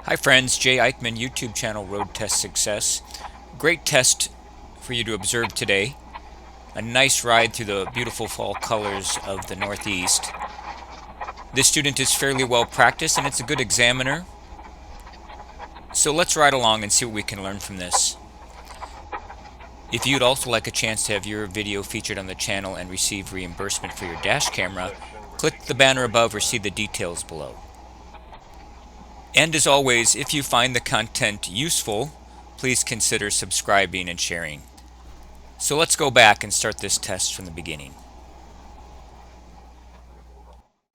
Hi friends, Jay Eichmann, YouTube channel Road Test Success. Great test for you to observe today. A nice ride through the beautiful fall colors of the Northeast. This student is fairly well practiced and it's a good examiner. So let's ride along and see what we can learn from this. If you'd also like a chance to have your video featured on the channel and receive reimbursement for your dash camera, click the banner above or see the details below. And as always, if you find the content useful, please consider subscribing and sharing. So let's go back and start this test from the beginning.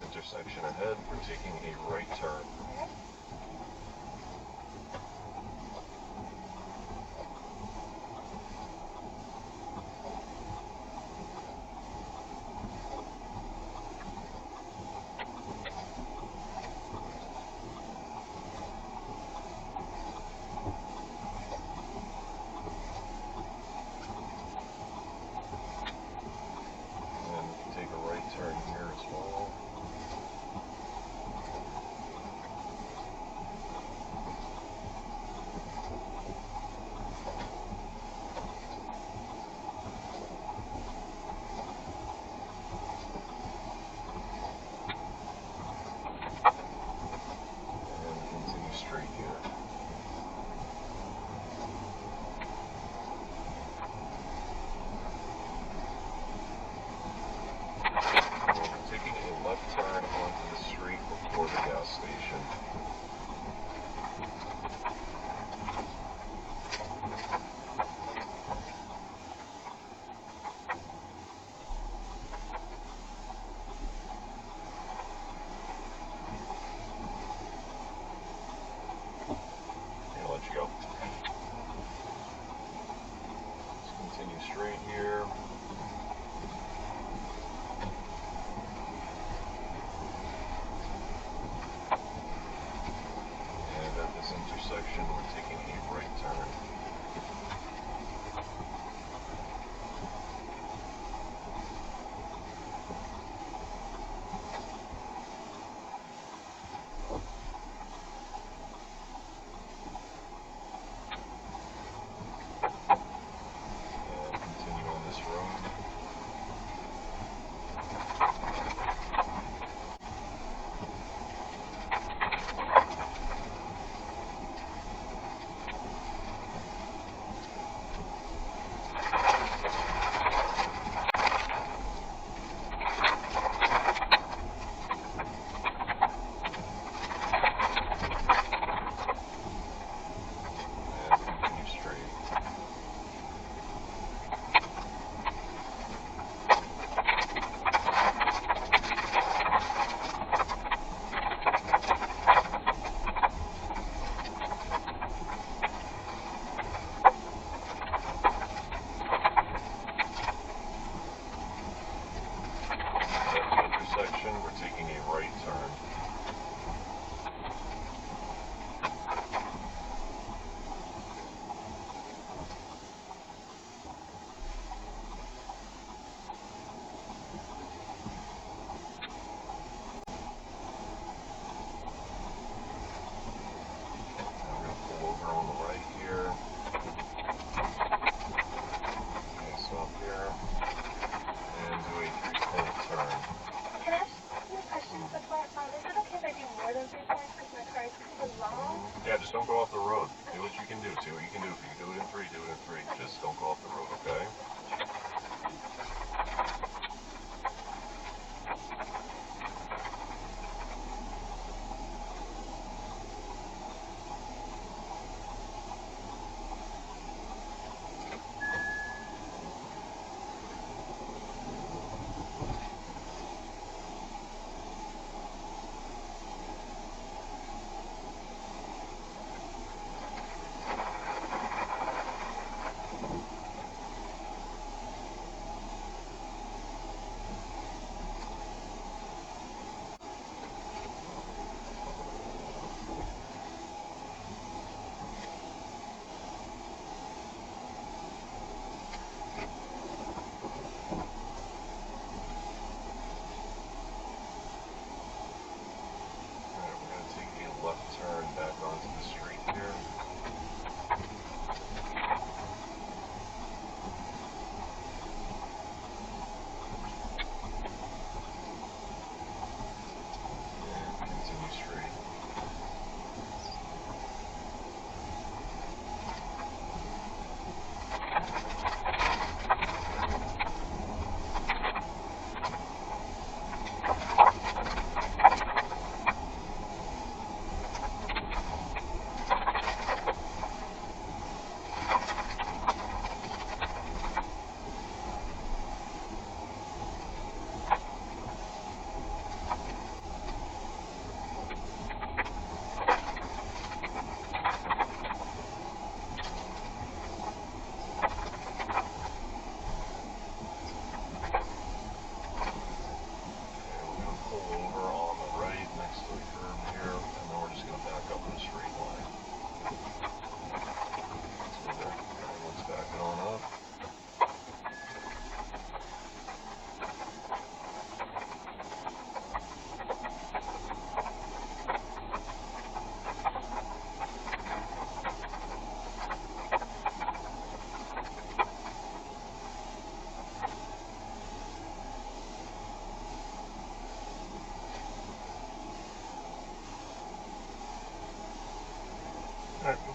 Intersection ahead, we're taking a right turn.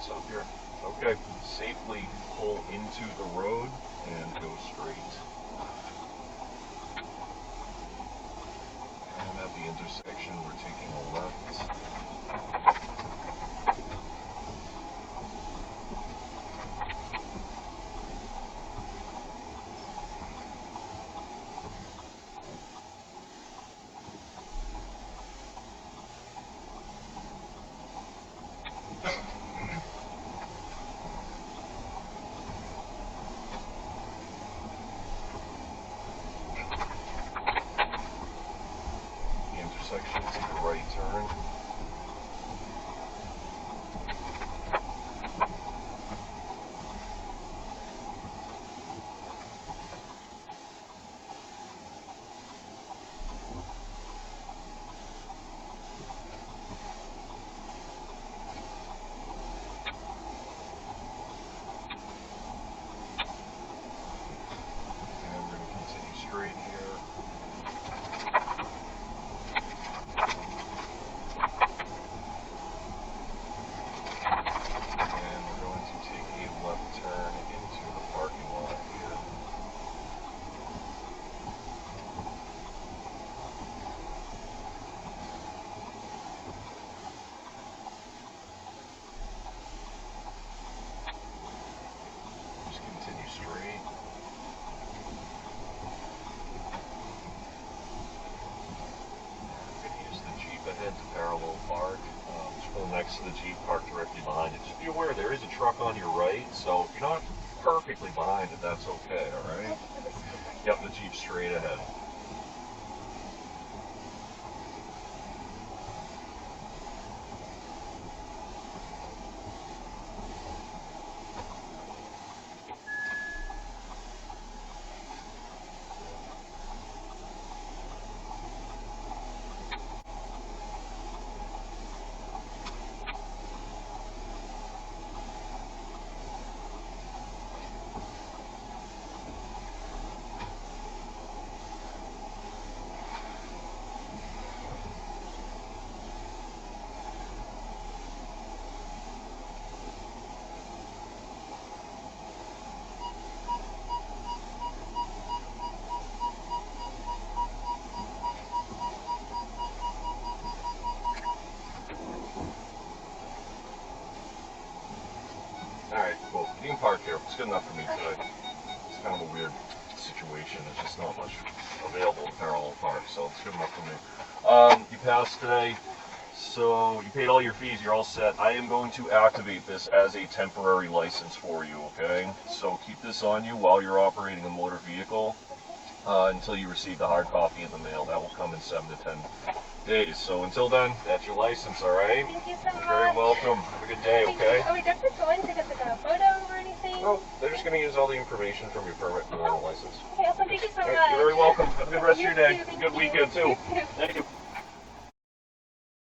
stop here. Okay, safely pull into the road and go straight. And at the intersection, we're taking a left. The intersection, take a right turn. And we're going to continue straight here. And we're going to take a left turn into the parking lot here. Just continue straight. We're going to use the Jeep ahead to parallel park. Just pull next to the Jeep, park directly behind it. Just be aware there is a truck on your right, so if you're not perfectly behind it, that's okay, alright? Yep, the Jeep straight ahead. Alright, cool. You can park here. It's good enough for me today. It's kind of a weird situation. There's just not much available in parallel park, so it's good enough for me. You passed today, so you paid all your fees. You're all set. I am going to activate this as a temporary license for you, okay? So keep this on you while you're operating a motor vehicle until you receive the hard copy in the mail. That will come in 7 to 10 days. So until then, that's your license, all right? Thank you so much. You're very welcome. Have a good day, okay? Are we good for going to get like a photo or anything? Oh, they're just going to use all the information from your permit and your license. Okay, awesome. Thank you so much. You're very welcome. Have a good rest of your day. You too, thank Good you. weekend, too. You too. Thank you.